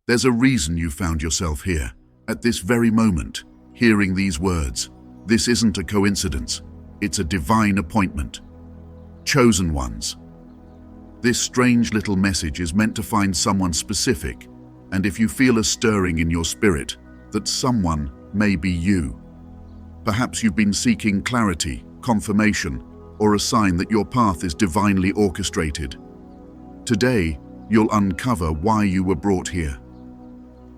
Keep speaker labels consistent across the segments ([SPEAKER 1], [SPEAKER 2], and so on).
[SPEAKER 1] There's a reason you found yourself here, at this very moment, hearing these words. This isn't a coincidence. It's a divine appointment. Chosen ones. This strange little message is meant to find someone specific, and if you feel a stirring in your spirit, that someone may be you. Perhaps you've been seeking clarity, confirmation, or a sign that your path is divinely orchestrated. Today, you'll uncover why you were brought here.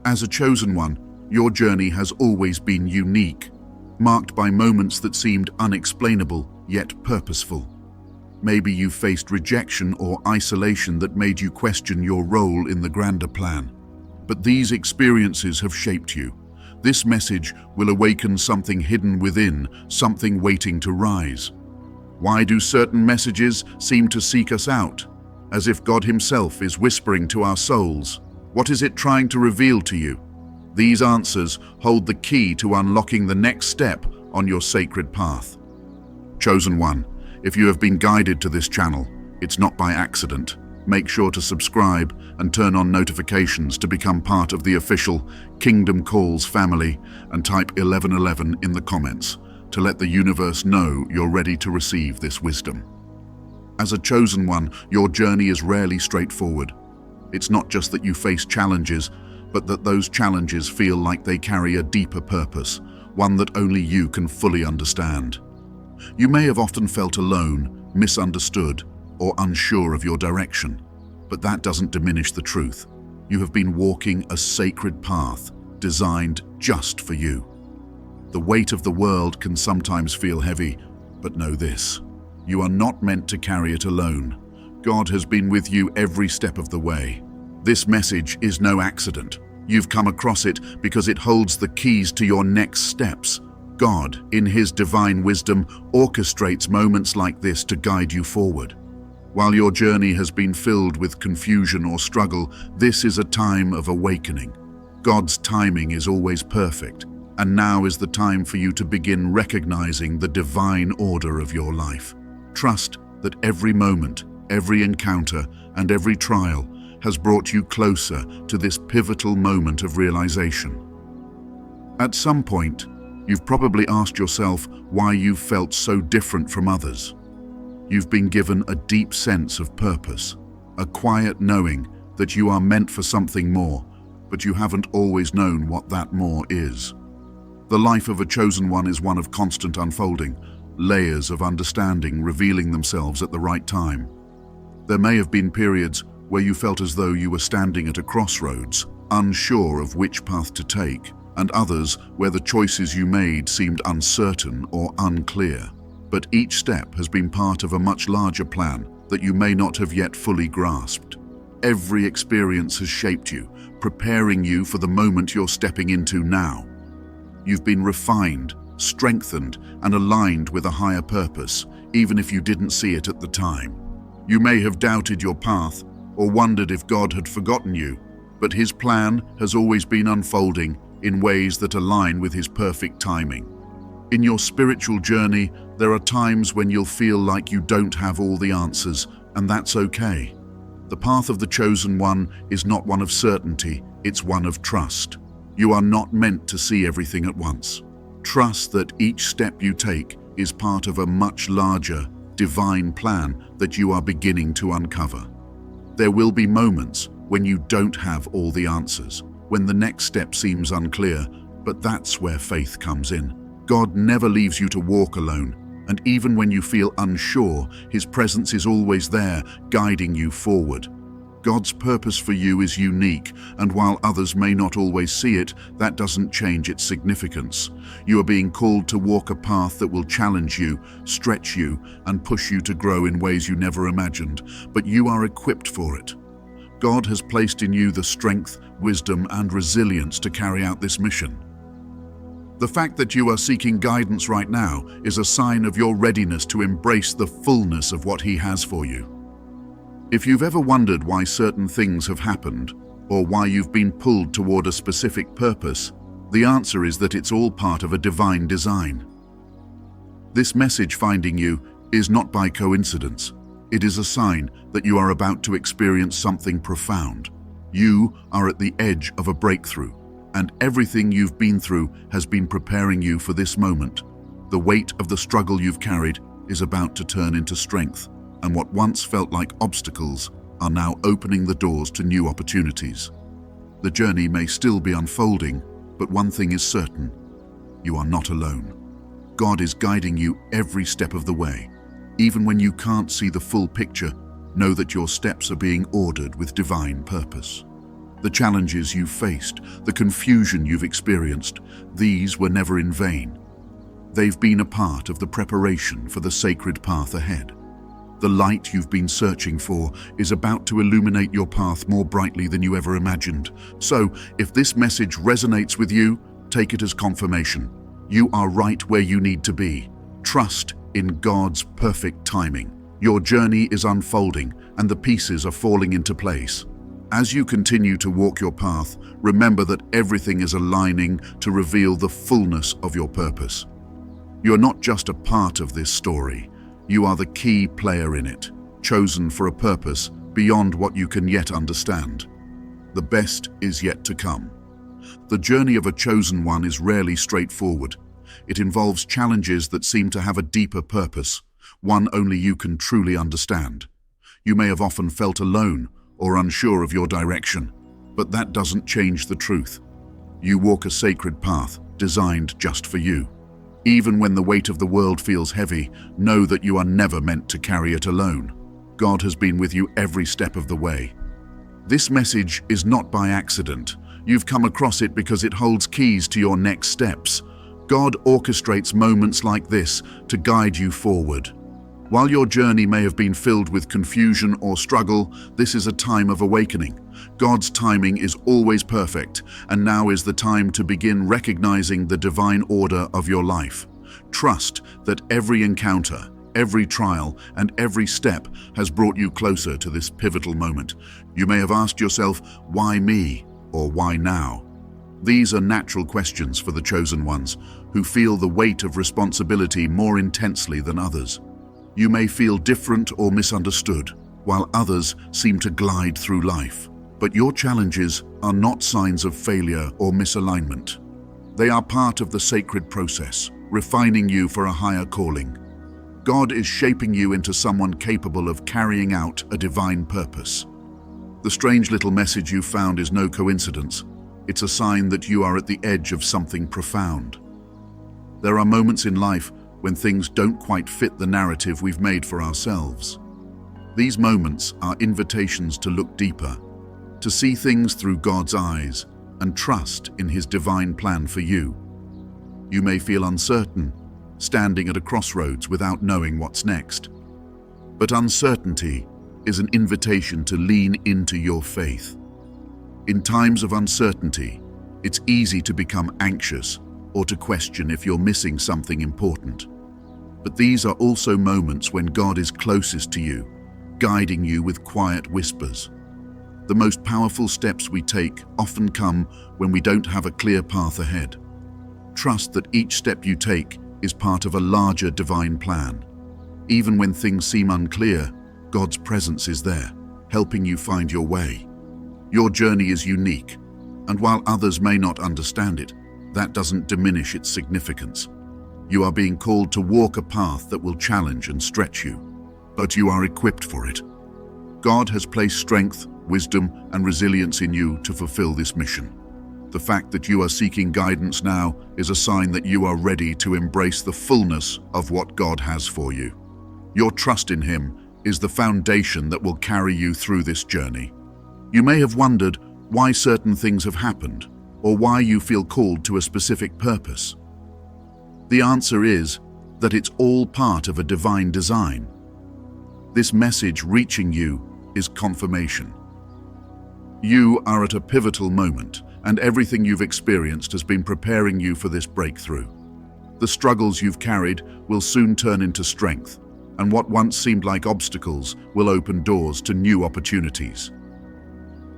[SPEAKER 1] As a chosen one, your journey has always been unique, marked by moments that seemed unexplainable yet purposeful. Maybe you faced rejection or isolation that made you question your role in the grander plan. But these experiences have shaped you. This message will awaken something hidden within, something waiting to rise. Why do certain messages seem to seek us out, as if God Himself is whispering to our souls? What is it trying to reveal to you? These answers hold the key to unlocking the next step on your sacred path. Chosen one, if you have been guided to this channel, it's not by accident. Make sure to subscribe and turn on notifications to become part of the official Kingdom Calls family, and type 1111 in the comments to let the universe know you're ready to receive this wisdom. As a chosen one, your journey is rarely straightforward. It's not just that you face challenges, but that those challenges feel like they carry a deeper purpose, one that only you can fully understand. You may have often felt alone, misunderstood, or unsure of your direction, but that doesn't diminish the truth. You have been walking a sacred path designed just for you. The weight of the world can sometimes feel heavy, but know this: you are not meant to carry it alone. God has been with you every step of the way. This message is no accident. You've come across it because it holds the keys to your next steps. God, in His divine wisdom, orchestrates moments like this to guide you forward. While your journey has been filled with confusion or struggle, this is a time of awakening. God's timing is always perfect, and now is the time for you to begin recognizing the divine order of your life. Trust that every moment, every encounter, and every trial has brought you closer to this pivotal moment of realization. At some point, you've probably asked yourself why you've felt so different from others. You've been given a deep sense of purpose, a quiet knowing that you are meant for something more, but you haven't always known what that more is. The life of a chosen one is one of constant unfolding, layers of understanding revealing themselves at the right time. There may have been periods where you felt as though you were standing at a crossroads, unsure of which path to take, and others where the choices you made seemed uncertain or unclear. But each step has been part of a much larger plan that you may not have yet fully grasped. Every experience has shaped you, preparing you for the moment you're stepping into now. You've been refined, strengthened, and aligned with a higher purpose, even if you didn't see it at the time. You may have doubted your path or wondered if God had forgotten you, but His plan has always been unfolding in ways that align with His perfect timing. In your spiritual journey, there are times when you'll feel like you don't have all the answers, and that's okay. The path of the chosen one is not one of certainty, it's one of trust. You are not meant to see everything at once. Trust that each step you take is part of a much larger, divine plan that you are beginning to uncover. There will be moments when you don't have all the answers, when the next step seems unclear, but that's where faith comes in. God never leaves you to walk alone, and even when you feel unsure, His presence is always there, guiding you forward. God's purpose for you is unique, and while others may not always see it, that doesn't change its significance. You are being called to walk a path that will challenge you, stretch you, and push you to grow in ways you never imagined, but you are equipped for it. God has placed in you the strength, wisdom, and resilience to carry out this mission. The fact that you are seeking guidance right now is a sign of your readiness to embrace the fullness of what He has for you. If you've ever wondered why certain things have happened, or why you've been pulled toward a specific purpose, the answer is that it's all part of a divine design. This message finding you is not by coincidence. It is a sign that you are about to experience something profound. You are at the edge of a breakthrough, and everything you've been through has been preparing you for this moment. The weight of the struggle you've carried is about to turn into strength, and what once felt like obstacles are now opening the doors to new opportunities. The journey may still be unfolding, but one thing is certain: you are not alone. God is guiding you every step of the way. Even when you can't see the full picture, know that your steps are being ordered with divine purpose. The challenges you've faced, the confusion you've experienced, these were never in vain. They've been a part of the preparation for the sacred path ahead. The light you've been searching for is about to illuminate your path more brightly than you ever imagined. So, if this message resonates with you, take it as confirmation. You are right where you need to be. Trust in God's perfect timing. Your journey is unfolding, and the pieces are falling into place. As you continue to walk your path, remember that everything is aligning to reveal the fullness of your purpose. You're not just a part of this story. You are the key player in it, chosen for a purpose beyond what you can yet understand. The best is yet to come. The journey of a chosen one is rarely straightforward. It involves challenges that seem to have a deeper purpose, one only you can truly understand. You may have often felt alone or unsure of your direction, but that doesn't change the truth. You walk a sacred path designed just for you. Even when the weight of the world feels heavy, know that you are never meant to carry it alone. God has been with you every step of the way. This message is not by accident. You've come across it because it holds keys to your next steps. God orchestrates moments like this to guide you forward. While your journey may have been filled with confusion or struggle, this is a time of awakening. God's timing is always perfect, and now is the time to begin recognizing the divine order of your life. Trust that every encounter, every trial, and every step has brought you closer to this pivotal moment. You may have asked yourself, why me, or why now? These are natural questions for the chosen ones, who feel the weight of responsibility more intensely than others. You may feel different or misunderstood, while others seem to glide through life. But your challenges are not signs of failure or misalignment. They are part of the sacred process, refining you for a higher calling. God is shaping you into someone capable of carrying out a divine purpose. The strange little message you found is no coincidence. It's a sign that you are at the edge of something profound. There are moments in life when things don't quite fit the narrative we've made for ourselves. These moments are invitations to look deeper, to see things through God's eyes, and trust in His divine plan for you. You may feel uncertain, standing at a crossroads without knowing what's next. But uncertainty is an invitation to lean into your faith. In times of uncertainty, it's easy to become anxious or to question if you're missing something important. But these are also moments when God is closest to you, guiding you with quiet whispers. The most powerful steps we take often come when we don't have a clear path ahead. Trust that each step you take is part of a larger divine plan. Even when things seem unclear, God's presence is there, helping you find your way. Your journey is unique, and while others may not understand it, that doesn't diminish its significance. You are being called to walk a path that will challenge and stretch you, but you are equipped for it. God has placed strength, wisdom, and resilience in you to fulfill this mission. The fact that you are seeking guidance now is a sign that you are ready to embrace the fullness of what God has for you. Your trust in Him is the foundation that will carry you through this journey. You may have wondered why certain things have happened, or why you feel called to a specific purpose. The answer is that it's all part of a divine design. This message reaching you is confirmation. You are at a pivotal moment, and everything you've experienced has been preparing you for this breakthrough. The struggles you've carried will soon turn into strength, and what once seemed like obstacles will open doors to new opportunities.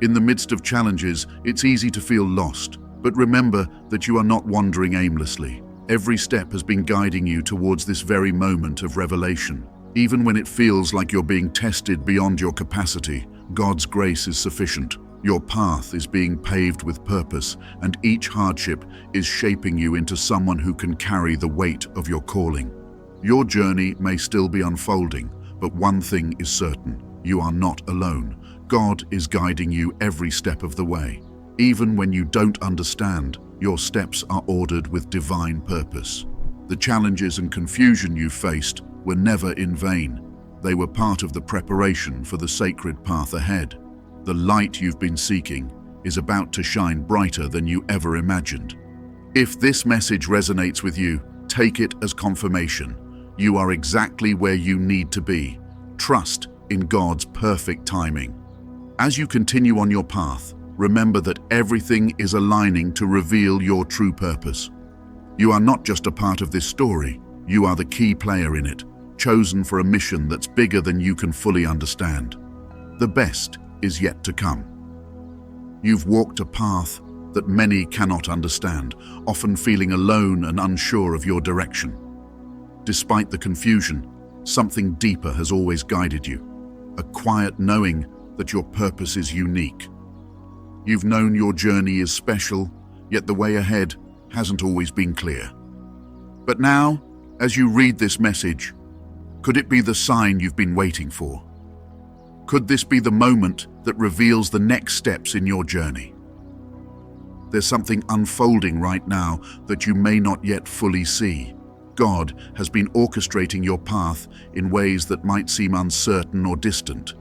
[SPEAKER 1] In the midst of challenges, it's easy to feel lost, but remember that you are not wandering aimlessly. Every step has been guiding you towards this very moment of revelation. Even when it feels like you're being tested beyond your capacity, God's grace is sufficient. Your path is being paved with purpose, and each hardship is shaping you into someone who can carry the weight of your calling. Your journey may still be unfolding, but one thing is certain: you are not alone. God is guiding you every step of the way. Even when you don't understand, your steps are ordered with divine purpose. The challenges and confusion you faced were never in vain. They were part of the preparation for the sacred path ahead. The light you've been seeking is about to shine brighter than you ever imagined. If this message resonates with you, take it as confirmation. You are exactly where you need to be. Trust in God's perfect timing. As you continue on your path, remember that everything is aligning to reveal your true purpose. You are not just a part of this story, you are the key player in it, chosen for a mission that's bigger than you can fully understand. The best is yet to come. You've walked a path that many cannot understand, often feeling alone and unsure of your direction. Despite the confusion, something deeper has always guided you, a quiet knowing that your purpose is unique. You've known your journey is special, yet the way ahead hasn't always been clear. But now, as you read this message, could it be the sign you've been waiting for? Could this be the moment that reveals the next steps in your journey? There's something unfolding right now that you may not yet fully see. God has been orchestrating your path in ways that might seem uncertain or distant,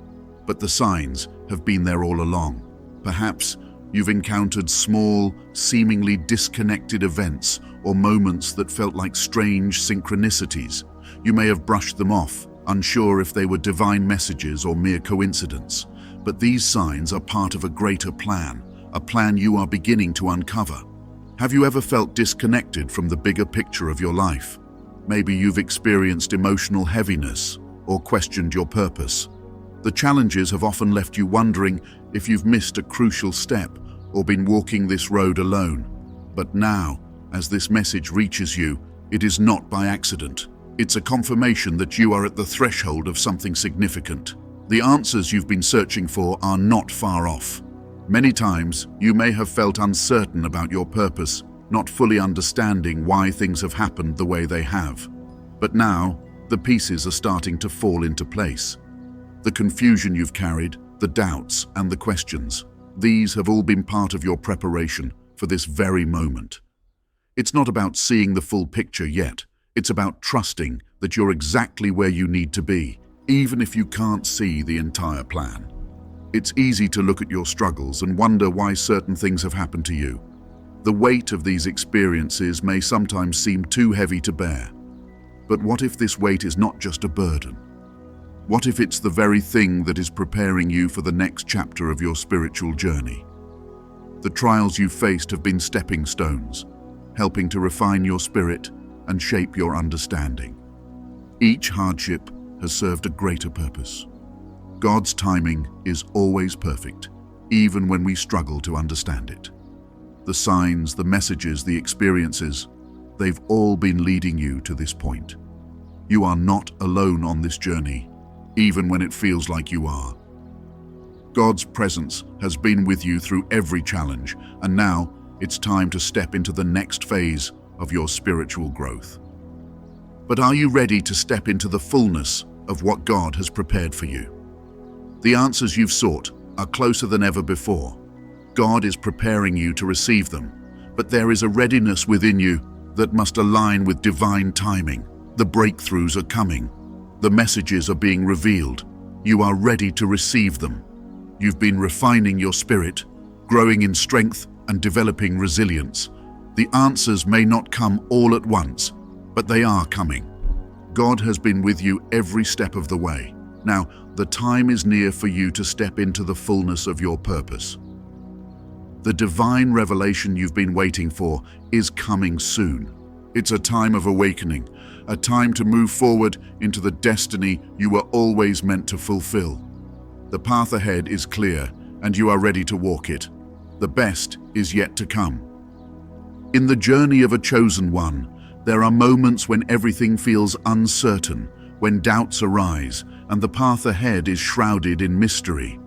[SPEAKER 1] but the signs have been there all along. Perhaps you've encountered small, seemingly disconnected events or moments that felt like strange synchronicities. You may have brushed them off, unsure if they were divine messages or mere coincidence. But these signs are part of a greater plan, a plan you are beginning to uncover. Have you ever felt disconnected from the bigger picture of your life? Maybe you've experienced emotional heaviness or questioned your purpose. The challenges have often left you wondering if you've missed a crucial step or been walking this road alone. But now, as this message reaches you, it is not by accident. It's a confirmation that you are at the threshold of something significant. The answers you've been searching for are not far off. Many times, you may have felt uncertain about your purpose, not fully understanding why things have happened the way they have. But now, the pieces are starting to fall into place. The confusion you've carried, the doubts and the questions, these have all been part of your preparation for this very moment. It's not about seeing the full picture yet. It's about trusting that you're exactly where you need to be, even if you can't see the entire plan. It's easy to look at your struggles and wonder why certain things have happened to you. The weight of these experiences may sometimes seem too heavy to bear. But what if this weight is not just a burden? What if it's the very thing that is preparing you for the next chapter of your spiritual journey? The trials you've faced have been stepping stones, helping to refine your spirit and shape your understanding. Each hardship has served a greater purpose. God's timing is always perfect, even when we struggle to understand it. The signs, the messages, the experiences, they've all been leading you to this point. You are not alone on this journey, even when it feels like you are. God's presence has been with you through every challenge, and now it's time to step into the next phase of your spiritual growth. But are you ready to step into the fullness of what God has prepared for you? The answers you've sought are closer than ever before. God is preparing you to receive them, but there is a readiness within you that must align with divine timing. The breakthroughs are coming. The messages are being revealed. You are ready to receive them. You've been refining your spirit, growing in strength and developing resilience. The answers may not come all at once, but they are coming. God has been with you every step of the way. Now, the time is near for you to step into the fullness of your purpose. The divine revelation you've been waiting for is coming soon. It's a time of awakening, a time to move forward into the destiny you were always meant to fulfill. The path ahead is clear, and you are ready to walk it. The best is yet to come. In the journey of a chosen one, there are moments when everything feels uncertain, when doubts arise, and the path ahead is shrouded in mystery.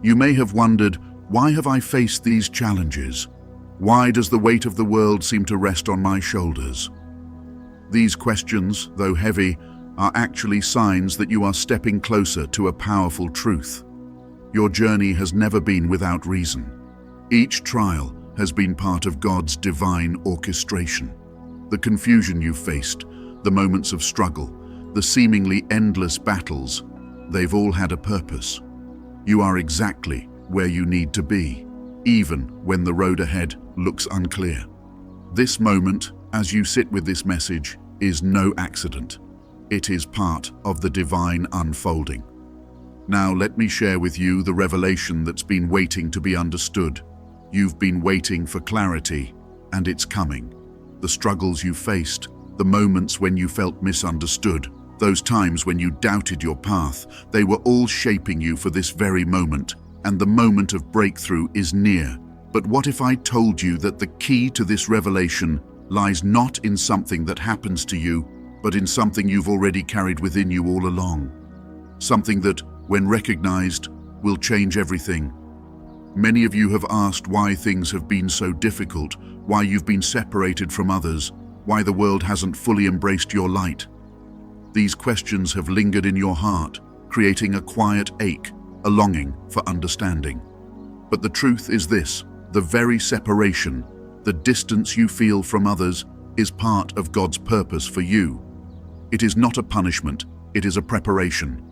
[SPEAKER 1] You may have wondered Why have I faced these challenges? Why does the weight of the world seem to rest on my shoulders? These questions, though heavy, are actually signs that you are stepping closer to a powerful truth. Your journey has never been without reason. Each trial has been part of God's divine orchestration. The confusion you faced, the moments of struggle, the seemingly endless battles, they've all had a purpose. You are exactly where you need to be, even when the road ahead looks unclear. This moment, as you sit with this message, is no accident. It is part of the divine unfolding. Now let me share with you the revelation that's been waiting to be understood. You've been waiting for clarity, and it's coming. The struggles you faced, the moments when you felt misunderstood, those times when you doubted your path, they were all shaping you for this very moment, and the moment of breakthrough is near. But what if I told you that the key to this revelation lies not in something that happens to you, but in something you've already carried within you all along? Something that, when recognized, will change everything. Many of you have asked why things have been so difficult, why you've been separated from others, why the world hasn't fully embraced your light. These questions have lingered in your heart, creating a quiet ache, a longing for understanding. But the truth is this: the very separation, the distance you feel from others, is part of God's purpose for you. It is not a punishment, it is a preparation.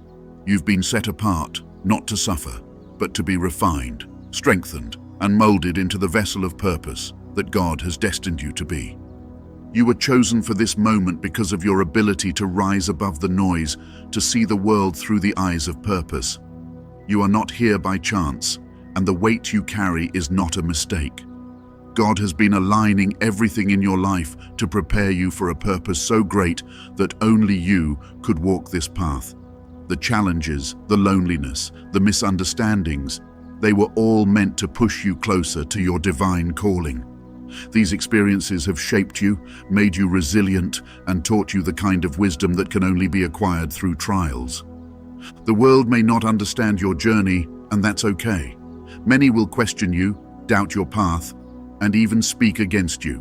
[SPEAKER 1] You've been set apart, not to suffer, but to be refined, strengthened, and molded into the vessel of purpose that God has destined you to be. You were chosen for this moment because of your ability to rise above the noise, to see the world through the eyes of purpose. You are not here by chance, and the weight you carry is not a mistake. God has been aligning everything in your life to prepare you for a purpose so great that only you could walk this path. The challenges, the loneliness, the misunderstandings, they were all meant to push you closer to your divine calling. These experiences have shaped you, made you resilient, and taught you the kind of wisdom that can only be acquired through trials. The world may not understand your journey, and that's okay. Many will question you, doubt your path, and even speak against you.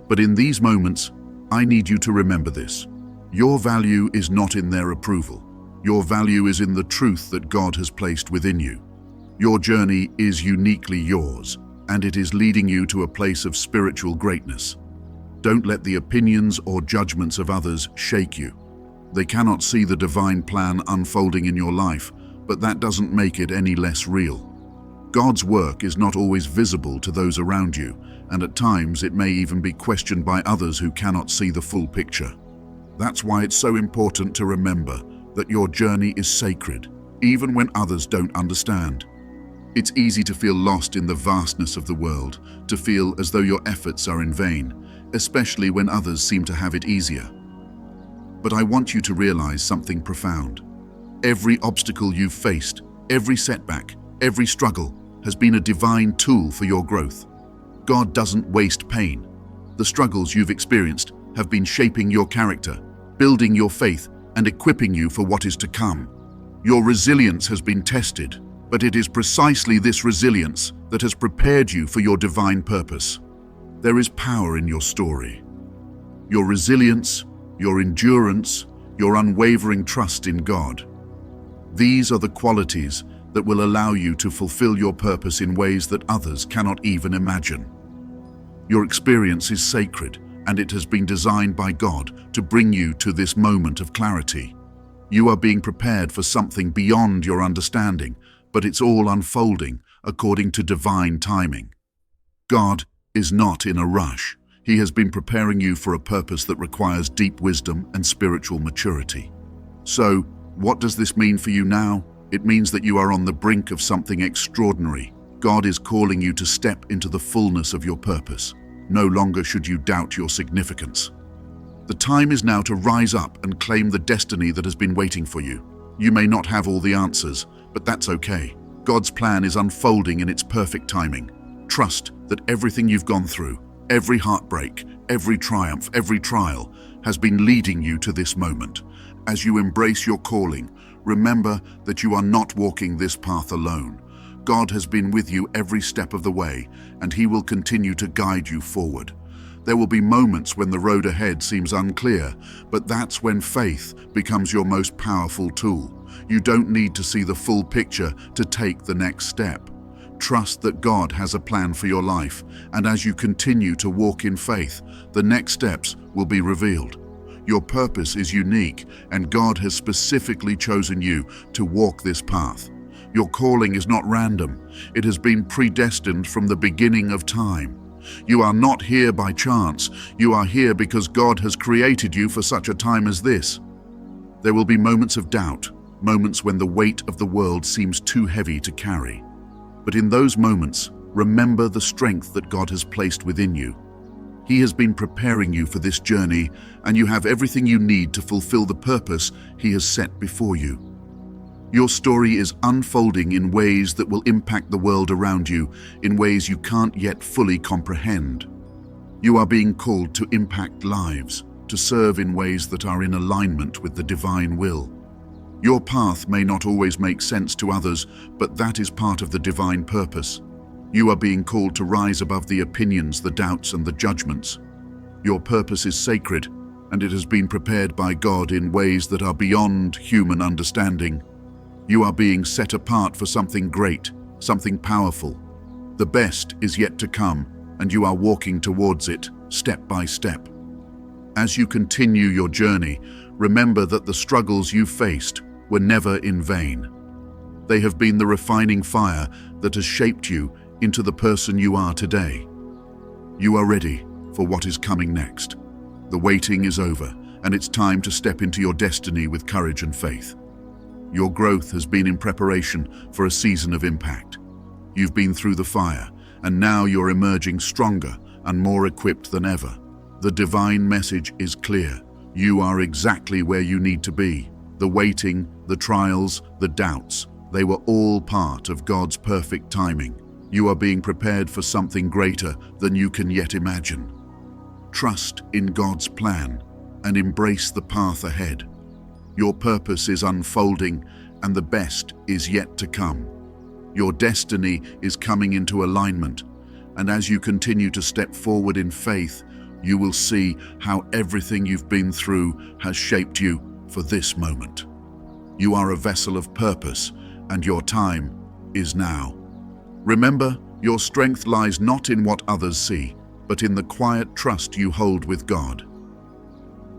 [SPEAKER 1] But in these moments, I need you to remember this. Your value is not in their approval. Your value is in the truth that God has placed within you. Your journey is uniquely yours, and it is leading you to a place of spiritual greatness. Don't let the opinions or judgments of others shake you. They cannot see the divine plan unfolding in your life, but that doesn't make it any less real. God's work is not always visible to those around you, and at times it may even be questioned by others who cannot see the full picture. That's why it's so important to remember that your journey is sacred, even when others don't understand. It's easy to feel lost in the vastness of the world, to feel as though your efforts are in vain, especially when others seem to have it easier. But I want you to realize something profound. Every obstacle you've faced, every setback, every struggle has been a divine tool for your growth. God doesn't waste pain. The struggles you've experienced have been shaping your character, building your faith, and equipping you for what is to come. Your resilience has been tested, but it is precisely this resilience that has prepared you for your divine purpose. There is power in your story. Your resilience, your endurance, your unwavering trust in God. These are the qualities that will allow you to fulfill your purpose in ways that others cannot even imagine. Your experience is sacred, and it has been designed by God to bring you to this moment of clarity. You are being prepared for something beyond your understanding, but it's all unfolding according to divine timing. God is not in a rush. He has been preparing you for a purpose that requires deep wisdom and spiritual maturity. So, what does this mean for you now? It means that you are on the brink of something extraordinary. God is calling you to step into the fullness of your purpose. No longer should you doubt your significance. The time is now to rise up and claim the destiny that has been waiting for you. You may not have all the answers, but that's okay. God's plan is unfolding in its perfect timing. Trust that everything you've gone through, every heartbreak, every triumph, every trial, has been leading you to this moment. As you embrace your calling, remember that you are not walking this path alone. God has been with you every step of the way, and He will continue to guide you forward. There will be moments when the road ahead seems unclear, but that's when faith becomes your most powerful tool. You don't need to see the full picture to take the next step. Trust that God has a plan for your life, and as you continue to walk in faith, the next steps will be revealed. Your purpose is unique, and God has specifically chosen you to walk this path. Your calling is not random. It has been predestined from the beginning of time. You are not here by chance. You are here because God has created you for such a time as this. There will be moments of doubt, moments when the weight of the world seems too heavy to carry. But in those moments, remember the strength that God has placed within you. He has been preparing you for this journey, and you have everything you need to fulfill the purpose He has set before you. Your story is unfolding in ways that will impact the world around you, in ways you can't yet fully comprehend. You are being called to impact lives, to serve in ways that are in alignment with the divine will. Your path may not always make sense to others, but that is part of the divine purpose. You are being called to rise above the opinions, the doubts, and the judgments. Your purpose is sacred, and it has been prepared by God in ways that are beyond human understanding. You are being set apart for something great, something powerful. The best is yet to come, and you are walking towards it, step by step. As you continue your journey, remember that the struggles you faced were never in vain. They have been the refining fire that has shaped you into the person you are today. You are ready for what is coming next. The waiting is over, and it's time to step into your destiny with courage and faith. Your growth has been in preparation for a season of impact. You've been through the fire, and now you're emerging stronger and more equipped than ever. The divine message is clear. You are exactly where you need to be. The waiting, the trials, the doubts, they were all part of God's perfect timing. You are being prepared for something greater than you can yet imagine. Trust in God's plan and embrace the path ahead. Your purpose is unfolding, and the best is yet to come. Your destiny is coming into alignment, and as you continue to step forward in faith, you will see how everything you've been through has shaped you for this moment. You are a vessel of purpose, and your time is now. Remember, your strength lies not in what others see, but in the quiet trust you hold with God.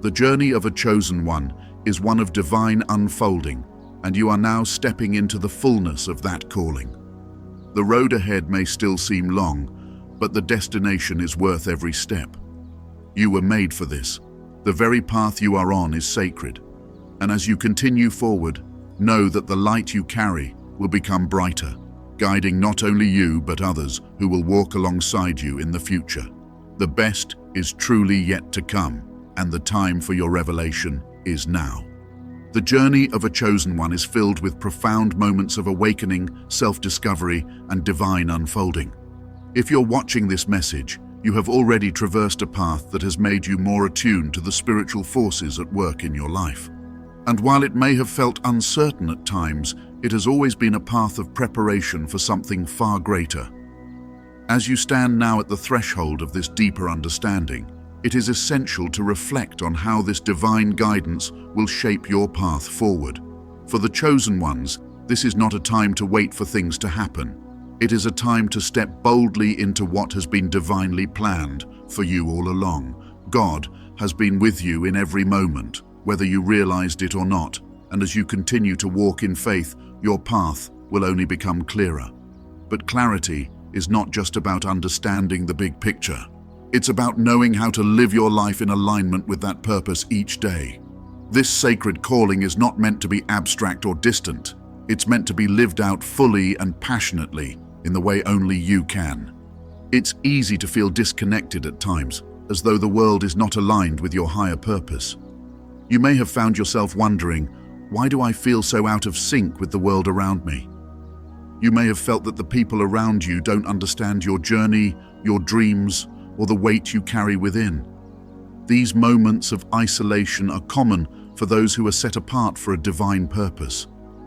[SPEAKER 1] The journey of a chosen one is one of divine unfolding, and you are now stepping into the fullness of that calling. The road ahead may still seem long, but the destination is worth every step. You were made for this. The very path you are on is sacred, and as you continue forward, know that the light you carry will become brighter, guiding not only you but others who will walk alongside you in the future. The best is truly yet to come, and the time for your revelation is now. The journey of a chosen one is filled with profound moments of awakening, self-discovery, and divine unfolding. If you're watching this message, you have already traversed a path that has made you more attuned to the spiritual forces at work in your life. And while it may have felt uncertain at times, it has always been a path of preparation for something far greater. As you stand now at the threshold of this deeper understanding, it is essential to reflect on how this divine guidance will shape your path forward. For the chosen ones, this is not a time to wait for things to happen. It is a time to step boldly into what has been divinely planned for you all along. God has been with you in every moment, whether you realized it or not, and as you continue to walk in faith, your path will only become clearer. But clarity is not just about understanding the big picture. It's about knowing how to live your life in alignment with that purpose each day. This sacred calling is not meant to be abstract or distant. It's meant to be lived out fully and passionately in the way only you can. It's easy to feel disconnected at times, as though the world is not aligned with your higher purpose. You may have found yourself wondering, why do I feel so out of sync with the world around me? You may have felt that the people around you don't understand your journey, your dreams, or the weight you carry within. These moments of isolation are common for those who are set apart for a divine purpose.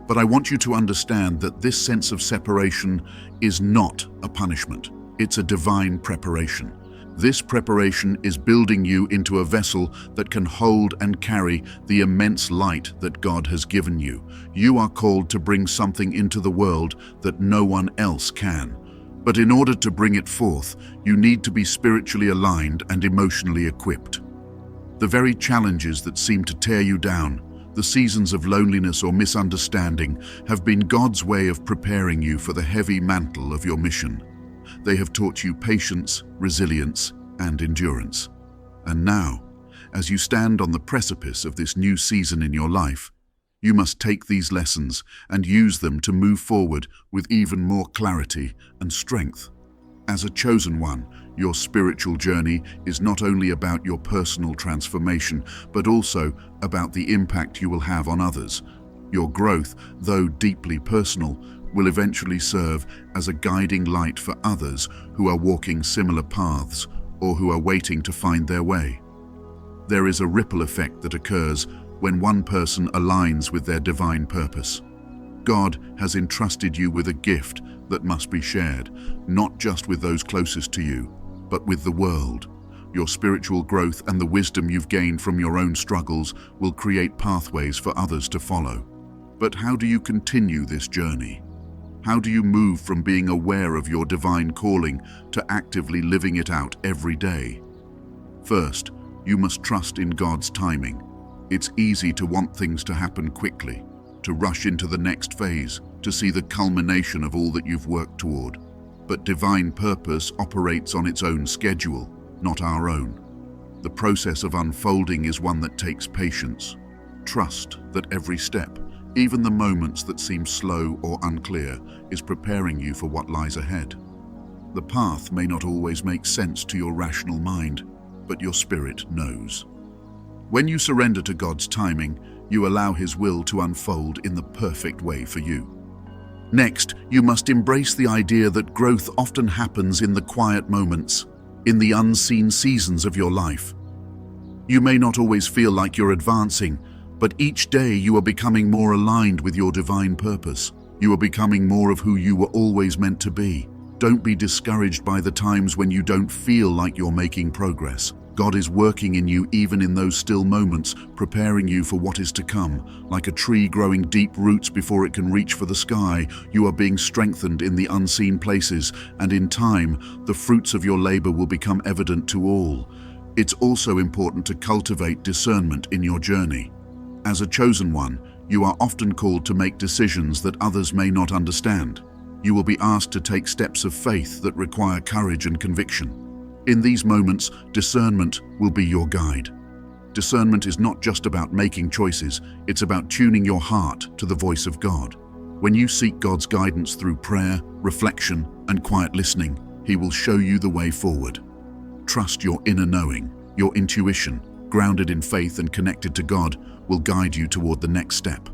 [SPEAKER 1] But I want you to understand that this sense of separation is not a punishment. It's a divine preparation. This preparation is building you into a vessel that can hold and carry the immense light that God has given you. You are called to bring something into the world that no one else can. But in order to bring it forth, you need to be spiritually aligned and emotionally equipped. The very challenges that seem to tear you down, the seasons of loneliness or misunderstanding, have been God's way of preparing you for the heavy mantle of your mission. They have taught you patience, resilience, and endurance. And now, as you stand on the precipice of this new season in your life, you must take these lessons and use them to move forward with even more clarity and strength. As a chosen one, your spiritual journey is not only about your personal transformation, but also about the impact you will have on others. Your growth, though deeply personal, will eventually serve as a guiding light for others who are walking similar paths or who are waiting to find their way. There is a ripple effect that occurs when one person aligns with their divine purpose. God has entrusted you with a gift that must be shared, not just with those closest to you, but with the world. Your spiritual growth and the wisdom you've gained from your own struggles will create pathways for others to follow. But how do you continue this journey? How do you move from being aware of your divine calling to actively living it out every day? First, you must trust in God's timing. It's easy to want things to happen quickly, to rush into the next phase, to see the culmination of all that you've worked toward. But divine purpose operates on its own schedule, not our own. The process of unfolding is one that takes patience. Trust that every step, even the moments that seem slow or unclear, is preparing you for what lies ahead. The path may not always make sense to your rational mind, but your spirit knows. When you surrender to God's timing, you allow His will to unfold in the perfect way for you. Next, you must embrace the idea that growth often happens in the quiet moments, in the unseen seasons of your life. You may not always feel like you're advancing, but each day you are becoming more aligned with your divine purpose. You are becoming more of who you were always meant to be. Don't be discouraged by the times when you don't feel like you're making progress. God is working in you even in those still moments, preparing you for what is to come. Like a tree growing deep roots before it can reach for the sky, you are being strengthened in the unseen places, and in time, the fruits of your labor will become evident to all. It's also important to cultivate discernment in your journey. As a chosen one, you are often called to make decisions that others may not understand. You will be asked to take steps of faith that require courage and conviction. In these moments, discernment will be your guide. Discernment is not just about making choices, it's about tuning your heart to the voice of God. When you seek God's guidance through prayer, reflection, and quiet listening, He will show you the way forward. Trust your inner knowing, your intuition, grounded in faith and connected to God, will guide you toward the next step.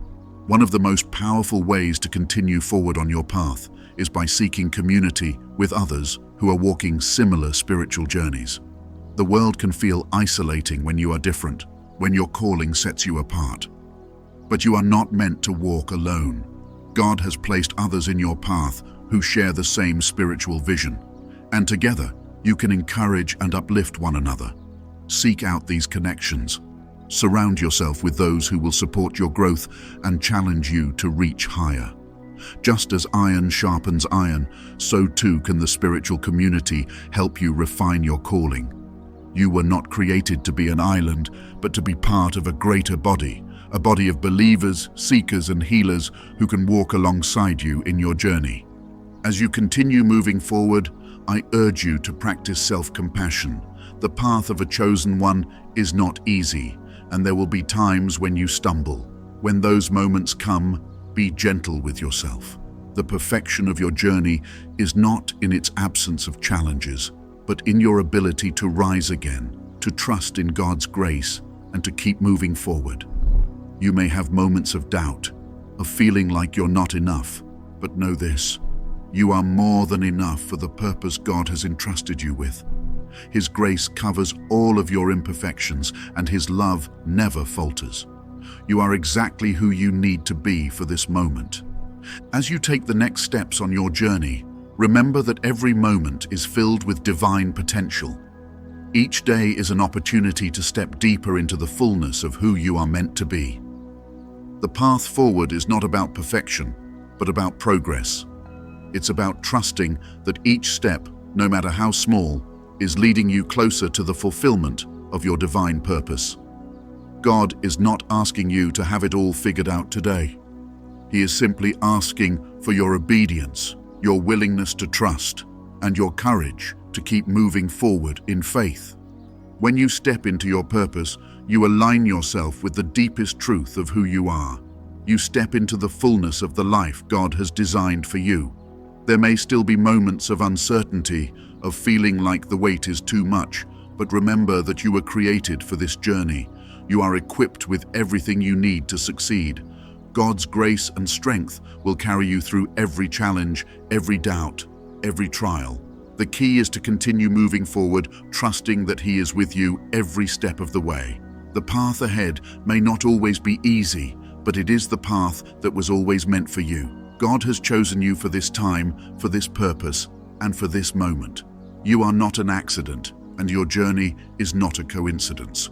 [SPEAKER 1] One of the most powerful ways to continue forward on your path is by seeking community with others who are walking similar spiritual journeys. The world can feel isolating when you are different, when your calling sets you apart. But you are not meant to walk alone. God has placed others in your path who share the same spiritual vision, and together you can encourage and uplift one another. Seek out these connections. Surround yourself with those who will support your growth and challenge you to reach higher. Just as iron sharpens iron, so too can the spiritual community help you refine your calling. You were not created to be an island, but to be part of a greater body, a body of believers, seekers, and healers who can walk alongside you in your journey. As you continue moving forward, I urge you to practice self-compassion. The path of a chosen one is not easy, and there will be times when you stumble. When those moments come, be gentle with yourself. The perfection of your journey is not in its absence of challenges, but in your ability to rise again, to trust in God's grace, and to keep moving forward. You may have moments of doubt, of feeling like you're not enough, but know this: you are more than enough for the purpose God has entrusted you with. His grace covers all of your imperfections, and His love never falters. You are exactly who you need to be for this moment. As you take the next steps on your journey, remember that every moment is filled with divine potential. Each day is an opportunity to step deeper into the fullness of who you are meant to be. The path forward is not about perfection, but about progress. It's about trusting that each step, no matter how small, is leading you closer to the fulfillment of your divine purpose. God is not asking you to have it all figured out today. He is simply asking for your obedience, your willingness to trust, and your courage to keep moving forward in faith. When you step into your purpose, you align yourself with the deepest truth of who you are. You step into the fullness of the life God has designed for you. There may still be moments of uncertainty, of feeling like the weight is too much, but remember that you were created for this journey. You are equipped with everything you need to succeed. God's grace and strength will carry you through every challenge, every doubt, every trial. The key is to continue moving forward, trusting that He is with you every step of the way. The path ahead may not always be easy, but it is the path that was always meant for you. God has chosen you for this time, for this purpose, and for this moment. You are not an accident, and your journey is not a coincidence.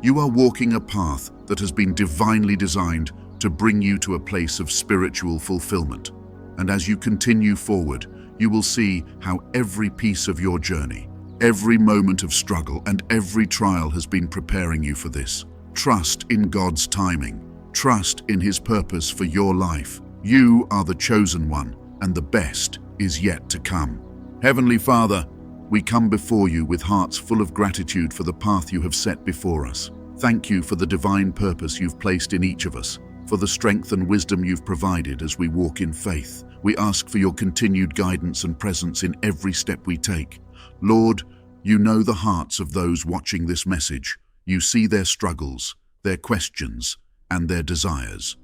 [SPEAKER 1] You are walking a path that has been divinely designed to bring you to a place of spiritual fulfillment. And as you continue forward, you will see how every piece of your journey, every moment of struggle, and every trial has been preparing you for this. Trust in God's timing. Trust in His purpose for your life. You are the chosen one, and the best is yet to come. Heavenly Father, we come before you with hearts full of gratitude for the path you have set before us. Thank you for the divine purpose you've placed in each of us, for the strength and wisdom you've provided as we walk in faith. We ask for your continued guidance and presence in every step we take. Lord, you know the hearts of those watching this message. You see their struggles, their questions, and their desires.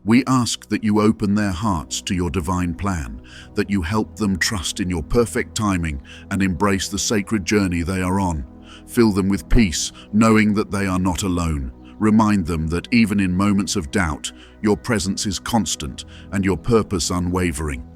[SPEAKER 1] We ask that you open their hearts to your divine plan, that you help them trust in your perfect timing and embrace the sacred journey they are on. Fill them with peace, knowing that they are not alone. Remind them that even in moments of doubt, your presence is constant and your purpose unwavering.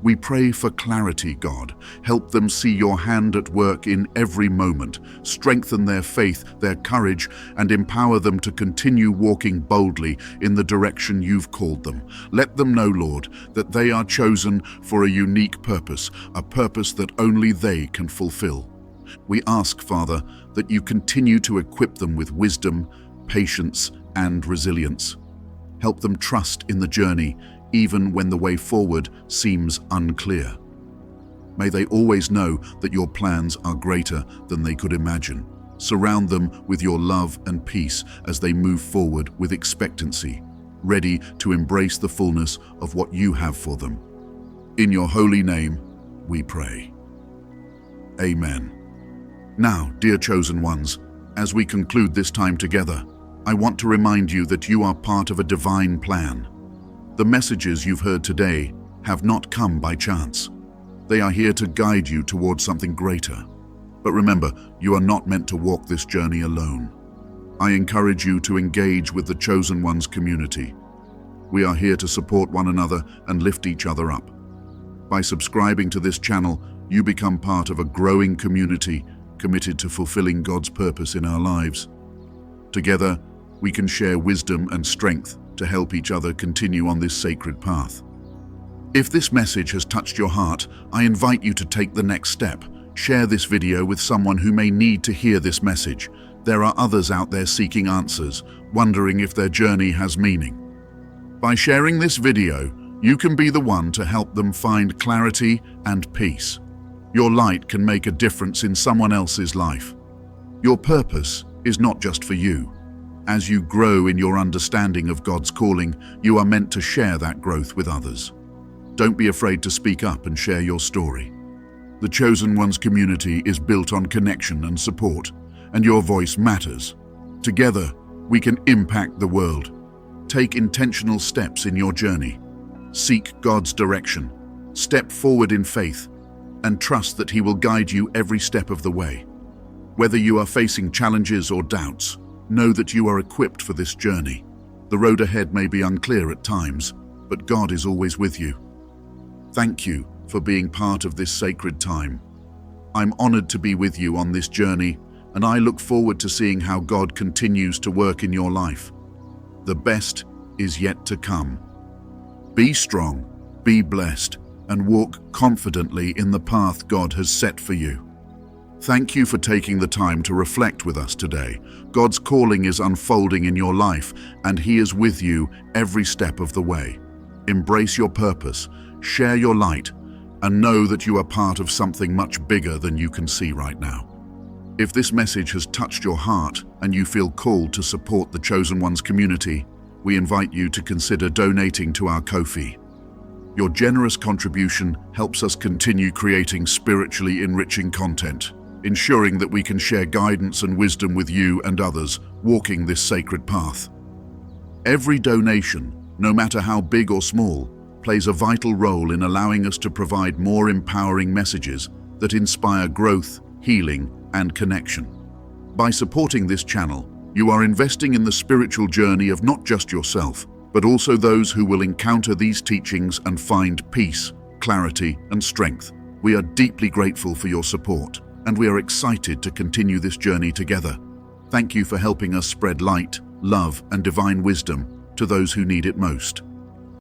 [SPEAKER 1] We pray for clarity, God. Help them see your hand at work in every moment. Strengthen their faith, their courage, and empower them to continue walking boldly in the direction you've called them. Let them know, Lord, that they are chosen for a unique purpose, a purpose that only they can fulfill. We ask, Father, that you continue to equip them with wisdom, patience, and resilience. Help them trust in the journey, even when the way forward seems unclear. May they always know that your plans are greater than they could imagine. Surround them with your love and peace as they move forward with expectancy, ready to embrace the fullness of what you have for them. In your holy name, we pray. Amen. Now, dear chosen ones, as we conclude this time together, I want to remind you that you are part of a divine plan. The messages you've heard today have not come by chance. They are here to guide you towards something greater. But remember, you are not meant to walk this journey alone. I encourage you to engage with the Chosen Ones community. We are here to support one another and lift each other up. By subscribing to this channel, you become part of a growing community committed to fulfilling God's purpose in our lives. Together, we can share wisdom and strength to help each other continue on this sacred path. If this message has touched your heart, I invite you to take the next step. Share this video with someone who may need to hear this message. There are others out there seeking answers, wondering if their journey has meaning. By sharing this video, you can be the one to help them find clarity and peace. Your light can make a difference in someone else's life. Your purpose is not just for you. As you grow in your understanding of God's calling, you are meant to share that growth with others. Don't be afraid to speak up and share your story. The Chosen Ones community is built on connection and support, and your voice matters. Together, we can impact the world. Take intentional steps in your journey. Seek God's direction. Step forward in faith, and trust that He will guide you every step of the way. Whether you are facing challenges or doubts, know that you are equipped for this journey. The road ahead may be unclear at times, but God is always with you. Thank you for being part of this sacred time. I'm honored to be with you on this journey, and I look forward to seeing how God continues to work in your life. The best is yet to come. Be strong, be blessed, and walk confidently in the path God has set for you. Thank you for taking the time to reflect with us today. God's calling is unfolding in your life, and He is with you every step of the way. Embrace your purpose, share your light, and know that you are part of something much bigger than you can see right now. If this message has touched your heart and you feel called to support the Chosen Ones community, we invite you to consider donating to our Ko-fi. Your generous contribution helps us continue creating spiritually enriching content, ensuring that we can share guidance and wisdom with you and others walking this sacred path. Every donation, no matter how big or small, plays a vital role in allowing us to provide more empowering messages that inspire growth, healing, and connection. By supporting this channel, you are investing in the spiritual journey of not just yourself, but also those who will encounter these teachings and find peace, clarity, and strength. We are deeply grateful for your support, and we are excited to continue this journey together. Thank you for helping us spread light, love, and divine wisdom to those who need it most.